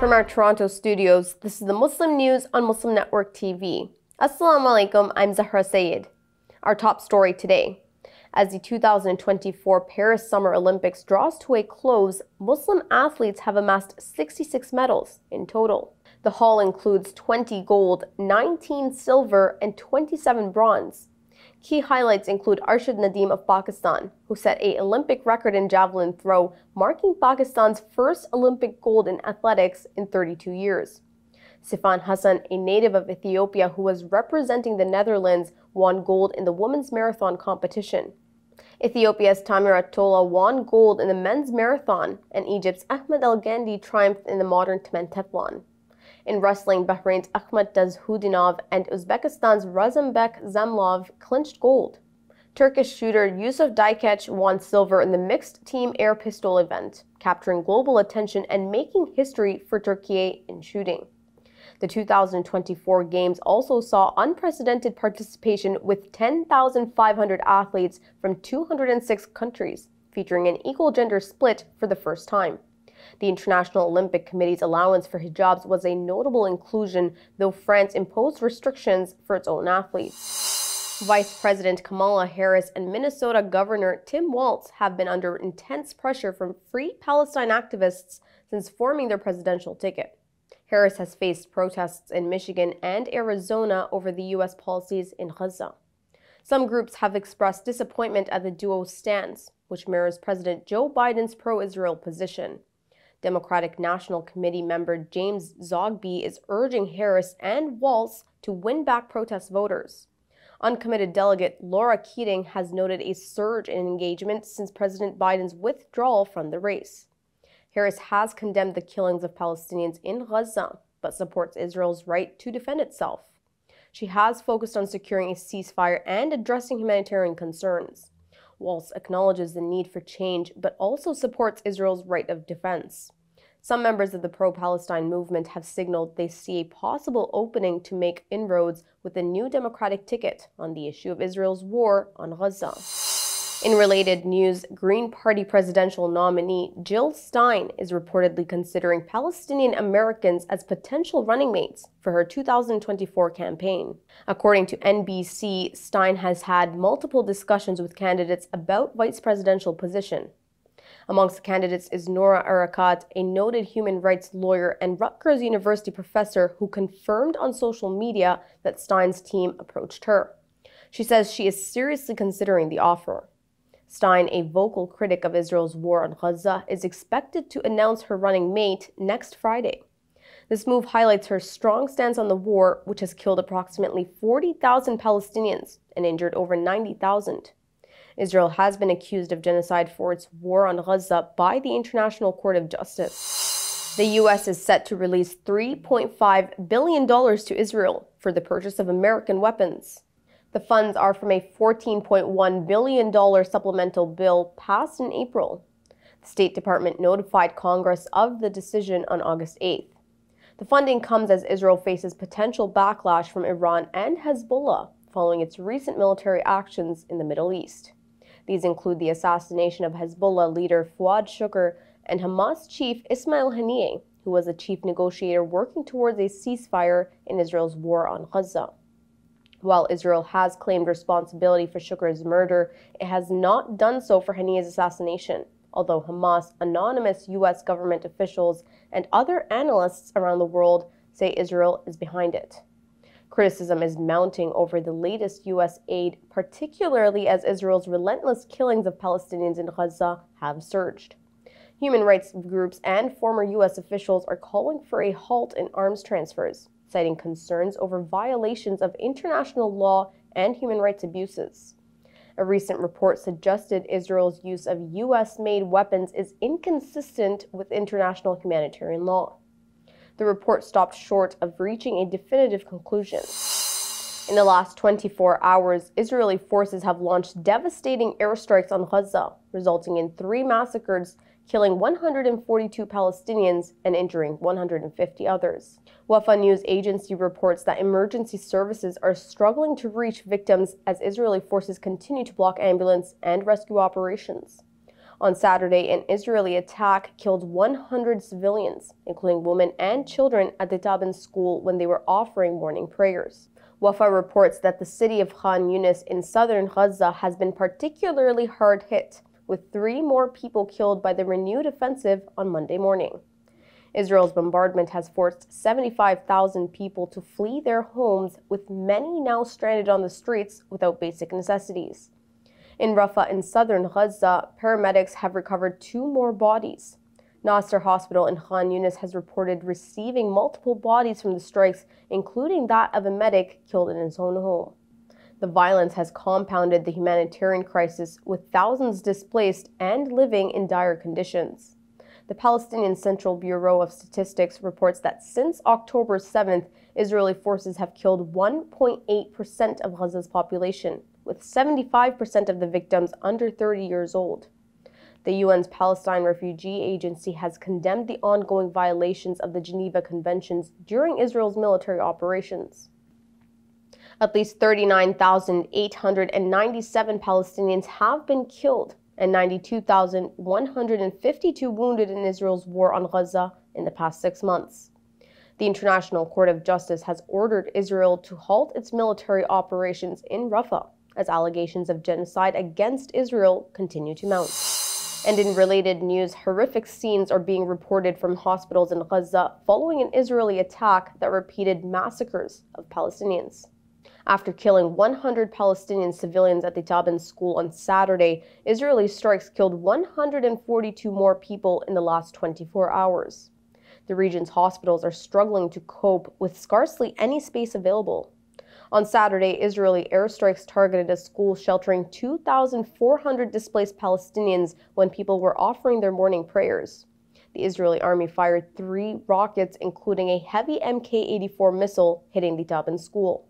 From our Toronto studios, this is the Muslim News on Muslim Network TV. Assalamu alaikum, I'm Zahra Syed. Our top story today. As the 2024 Paris Summer Olympics draws to a close, Muslim athletes have amassed 66 medals in total. The haul includes 20 gold, 19 silver, and 27 bronze. Key highlights include Arshad Nadeem of Pakistan, who set an Olympic record in javelin throw, marking Pakistan's first Olympic gold in athletics in 32 years. Sifan Hassan, a native of Ethiopia who was representing the Netherlands, won gold in the women's marathon competition. Ethiopia's Tamira Tola won gold in the men's marathon, and Egypt's Ahmed El Gandhi triumphed in the modern pentathlon. In wrestling, Bahrain's Ahmed Dazhudinov and Uzbekistan's Razambek Zamlov clinched gold. Turkish shooter Yusuf Dikech won silver in the mixed team air pistol event, capturing global attention and making history for Turkey in shooting. The 2024 Games also saw unprecedented participation with 10,500 athletes from 206 countries, featuring an equal gender split for the first time. The International Olympic Committee's allowance for hijabs was a notable inclusion, though France imposed restrictions for its own athletes. Vice President Kamala Harris and Minnesota Governor Tim Walz have been under intense pressure from Free Palestine activists since forming their presidential ticket. Harris has faced protests in Michigan and Arizona over the U.S. policies in Gaza. Some groups have expressed disappointment at the duo's stance, which mirrors President Joe Biden's pro-Israel position. Democratic National Committee member James Zogby is urging Harris and Walz to win back protest voters. Uncommitted delegate Laura Keating has noted a surge in engagement since President Biden's withdrawal from the race. Harris has condemned the killings of Palestinians in Gaza, but supports Israel's right to defend itself. She has focused on securing a ceasefire and addressing humanitarian concerns. Walz acknowledges the need for change, but also supports Israel's right of defense. Some members of the pro-Palestine movement have signaled they see a possible opening to make inroads with a new Democratic ticket on the issue of Israel's war on Gaza. In related news, Green Party presidential nominee Jill Stein is reportedly considering Palestinian Americans as potential running mates for her 2024 campaign. According to NBC, Stein has had multiple discussions with candidates about vice presidential position. Amongst the candidates is Nora Arakat, a noted human rights lawyer and Rutgers University professor who confirmed on social media that Stein's team approached her. She says she is seriously considering the offer. Stein, a vocal critic of Israel's war on Gaza, is expected to announce her running mate next Friday. This move highlights her strong stance on the war, which has killed approximately 40,000 Palestinians and injured over 90,000. Israel has been accused of genocide for its war on Gaza by the International Court of Justice. The U.S. is set to release $3.5 billion to Israel for the purchase of American weapons. The funds are from a $14.1 billion supplemental bill passed in April. The State Department notified Congress of the decision on August 8th. The funding comes as Israel faces potential backlash from Iran and Hezbollah following its recent military actions in the Middle East. These include the assassination of Hezbollah leader Fuad Shukr and Hamas chief Ismail Haniyeh, who was a chief negotiator working towards a ceasefire in Israel's war on Gaza. While Israel has claimed responsibility for Shukr's murder, it has not done so for Haniyeh's assassination, although Hamas, anonymous U.S. government officials, and other analysts around the world say Israel is behind it. Criticism is mounting over the latest U.S. aid, particularly as Israel's relentless killings of Palestinians in Gaza have surged. Human rights groups and former U.S. officials are calling for a halt in arms transfers, citing concerns over violations of international law and human rights abuses. A recent report suggested Israel's use of U.S.-made weapons is inconsistent with international humanitarian law. The report stopped short of reaching a definitive conclusion. In the last 24 hours, Israeli forces have launched devastating airstrikes on Gaza, resulting in 3 massacres, killing 142 Palestinians and injuring 150 others. Wafa news agency reports that emergency services are struggling to reach victims as Israeli forces continue to block ambulance and rescue operations. On Saturday, an Israeli attack killed 100 civilians, including women and children, at the Tabin school when they were offering morning prayers. Wafa reports that the city of Khan Yunis in southern Gaza has been particularly hard hit, with 3 more people killed by the renewed offensive on Monday morning. Israel's bombardment has forced 75,000 people to flee their homes, with many now stranded on the streets without basic necessities. In Rafah in southern Gaza, paramedics have recovered 2 more bodies. Nasser Hospital in Khan Yunis has reported receiving multiple bodies from the strikes, including that of a medic killed in his own home. The violence has compounded the humanitarian crisis, with thousands displaced and living in dire conditions. The Palestinian Central Bureau of Statistics reports that since October 7th, Israeli forces have killed 1.8% of Gaza's population, with 75% of the victims under 30 years old. The UN's Palestine Refugee Agency has condemned the ongoing violations of the Geneva Conventions during Israel's military operations. At least 39,897 Palestinians have been killed and 92,152 wounded in Israel's war on Gaza in the past 6 months. The International Court of Justice has ordered Israel to halt its military operations in Rafah as allegations of genocide against Israel continue to mount. And in related news, horrific scenes are being reported from hospitals in Gaza following an Israeli attack that repeated massacres of Palestinians. After killing 100 Palestinian civilians at the Tabin school on Saturday, Israeli strikes killed 142 more people in the last 24 hours. The region's hospitals are struggling to cope with scarcely any space available. On Saturday, Israeli airstrikes targeted a school sheltering 2,400 displaced Palestinians when people were offering their morning prayers. The Israeli army fired 3 rockets, including a heavy Mk-84 missile, hitting the Tabin school.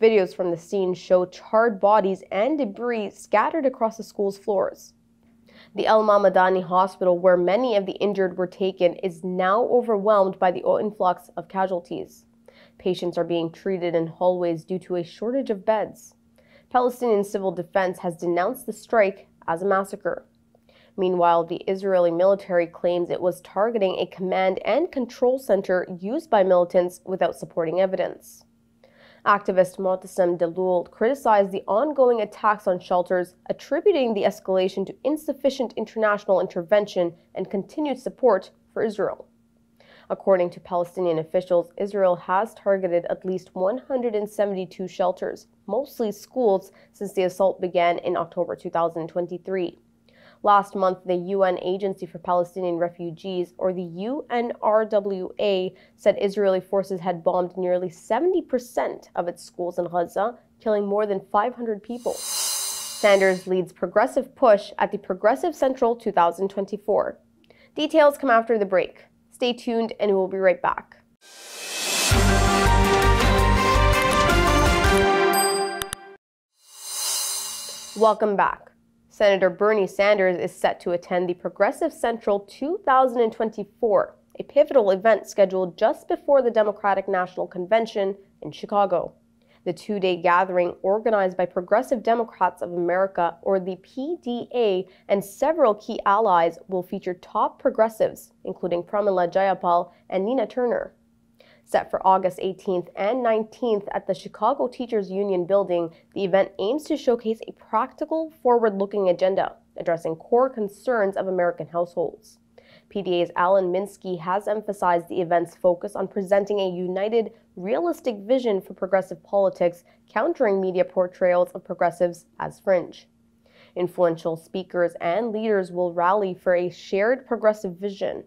Videos from the scene show charred bodies and debris scattered across the school's floors. The El Mamadani hospital, where many of the injured were taken, is now overwhelmed by the influx of casualties. Patients are being treated in hallways due to a shortage of beds. Palestinian Civil Defense has denounced the strike as a massacre. Meanwhile, the Israeli military claims it was targeting a command and control center used by militants without supporting evidence. Activist Motasem Delul criticized the ongoing attacks on shelters, attributing the escalation to insufficient international intervention and continued support for Israel. According to Palestinian officials, Israel has targeted at least 172 shelters, mostly schools, since the assault began in October 2023. Last month, the UN Agency for Palestinian Refugees, or the UNRWA, said Israeli forces had bombed nearly 70% of its schools in Gaza, killing more than 500 people. Sanders leads progressive push at the Progressive Central 2024. Details come after the break. Stay tuned and we'll be right back. Welcome back. Senator Bernie Sanders is set to attend the Progressive Central 2024, a pivotal event scheduled just before the Democratic National Convention in Chicago. The 2-day gathering, organized by Progressive Democrats of America, or the PDA, and several key allies, will feature top progressives, including Pramila Jayapal and Nina Turner. Set for August 18th and 19th at the Chicago Teachers Union building, the event aims to showcase a practical, forward-looking agenda addressing core concerns of American households. PDA's Alan Minsky has emphasized the event's focus on presenting a united, realistic vision for progressive politics, countering media portrayals of progressives as fringe. Influential speakers and leaders will rally for a shared progressive vision.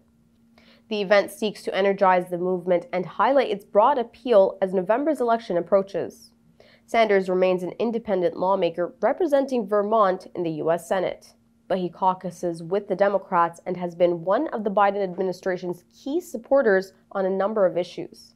The event seeks to energize the movement and highlight its broad appeal as November's election approaches. Sanders remains an independent lawmaker representing Vermont in the U.S. Senate, but he caucuses with the Democrats and has been one of the Biden administration's key supporters on a number of issues.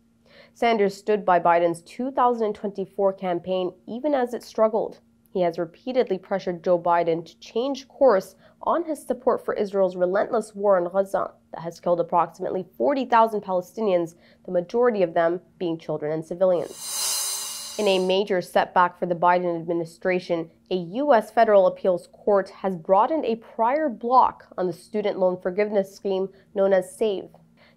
Sanders stood by Biden's 2024 campaign even as it struggled. He has repeatedly pressured Joe Biden to change course on his support for Israel's relentless war on Gaza that has killed approximately 40,000 Palestinians, the majority of them being children and civilians. In a major setback for the Biden administration, a U.S. federal appeals court has broadened a prior block on the student loan forgiveness scheme known as SAVE.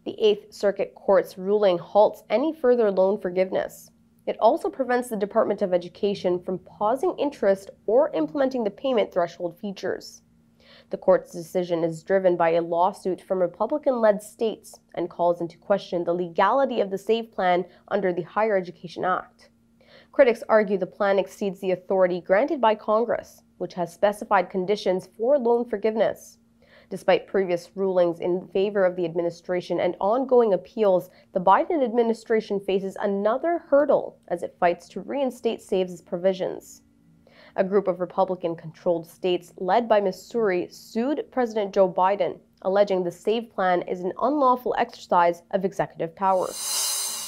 The Eighth Circuit Court's ruling halts any further loan forgiveness. It also prevents the Department of Education from pausing interest or implementing the payment threshold features. The court's decision is driven by a lawsuit from Republican-led states and calls into question the legality of the SAVE plan under the Higher Education Act. Critics argue the plan exceeds the authority granted by Congress, which has specified conditions for loan forgiveness. Despite previous rulings in favor of the administration and ongoing appeals, the Biden administration faces another hurdle as it fights to reinstate SAVE's provisions. A group of Republican-controlled states led by Missouri sued President Joe Biden, alleging the SAVE plan is an unlawful exercise of executive power.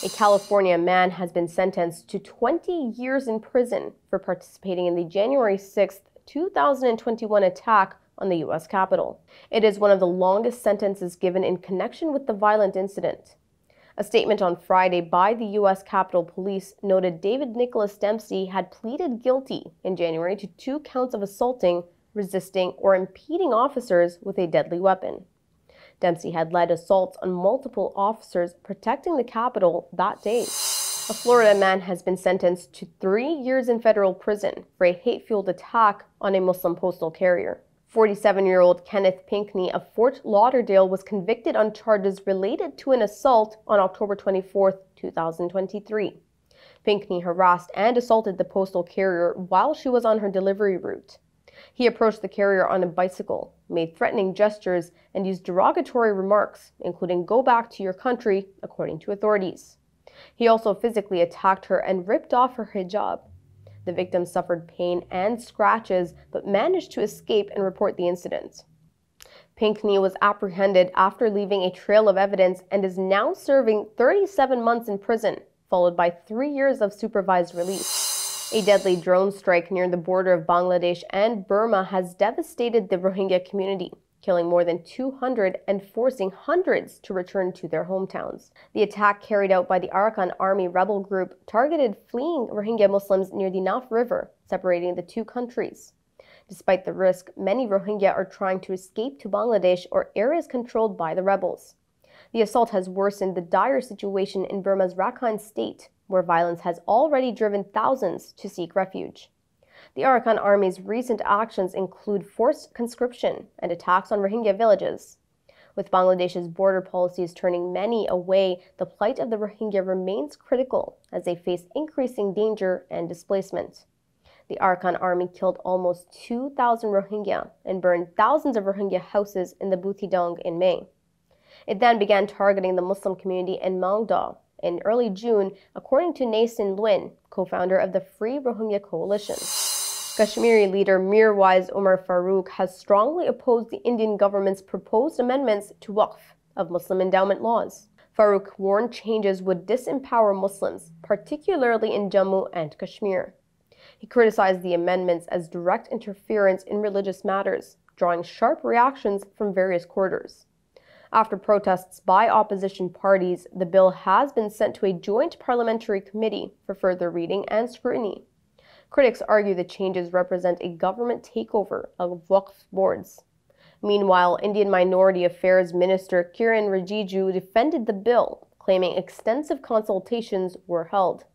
A California man has been sentenced to 20 years in prison for participating in the January 6, 2021 attack on the U.S. Capitol. It is one of the longest sentences given in connection with the violent incident. A statement on Friday by the U.S. Capitol Police noted David Nicholas Dempsey had pleaded guilty in January to 2 counts of assaulting, resisting, or impeding officers with a deadly weapon. Dempsey had led assaults on multiple officers protecting the Capitol that day. A Florida man has been sentenced to 3 years in federal prison for a hate-fueled attack on a Muslim postal carrier. 47-year-old Kenneth Pinkney of Fort Lauderdale was convicted on charges related to an assault on October 24, 2023. Pinkney harassed and assaulted the postal carrier while she was on her delivery route. He approached the carrier on a bicycle, made threatening gestures, and used derogatory remarks, including "go back to your country," according to authorities. He also physically attacked her and ripped off her hijab. The victim suffered pain and scratches, but managed to escape and report the incident. Pinkney was apprehended after leaving a trail of evidence and is now serving 37 months in prison, followed by 3 years of supervised release. A deadly drone strike near the border of Bangladesh and Burma has devastated the Rohingya community, killing more than 200 and forcing hundreds to return to their hometowns. The attack carried out by the Arakan Army rebel group targeted fleeing Rohingya Muslims near the Naf River, separating the two countries. Despite the risk, many Rohingya are trying to escape to Bangladesh or areas controlled by the rebels. The assault has worsened the dire situation in Burma's Rakhine state, where violence has already driven thousands to seek refuge. The Arakan Army's recent actions include forced conscription and attacks on Rohingya villages. With Bangladesh's border policies turning many away, the plight of the Rohingya remains critical as they face increasing danger and displacement. The Arakan Army killed almost 2,000 Rohingya and burned thousands of Rohingya houses in the Butidong in May. It then began targeting the Muslim community in Maungdaw in early June, according to Nasin Lwin, co-founder of the Free Rohingya Coalition. Kashmiri leader Mirwais Umar Farooq has strongly opposed the Indian government's proposed amendments to Waqf of Muslim endowment laws. Farooq warned changes would disempower Muslims, particularly in Jammu and Kashmir. He criticized the amendments as direct interference in religious matters, drawing sharp reactions from various quarters. After protests by opposition parties, the bill has been sent to a joint parliamentary committee for further reading and scrutiny. Critics argue the changes represent a government takeover of Waqf boards. Meanwhile, Indian Minority Affairs Minister Kiran Rijiju defended the bill, claiming extensive consultations were held.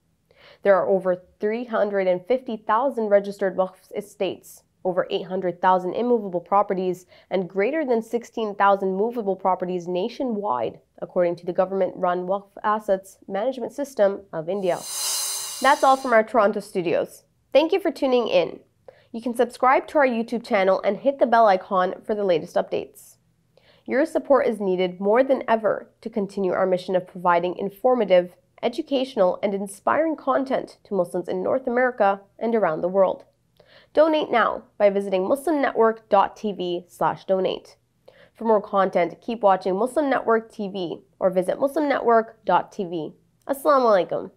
There are over 350,000 registered Waqf estates, over 800,000 immovable properties, and greater than 16,000 movable properties nationwide, according to the government-run Waqf Assets Management System of India. That's all from our Toronto studios. Thank you for tuning in. You can subscribe to our YouTube channel and hit the bell icon for the latest updates. Your support is needed more than ever to continue our mission of providing informative, educational, and inspiring content to Muslims in North America and around the world. Donate now by visiting muslimnetwork.tv/donate. For more content, keep watching Muslim Network TV or visit muslimnetwork.tv. Assalamu alaikum.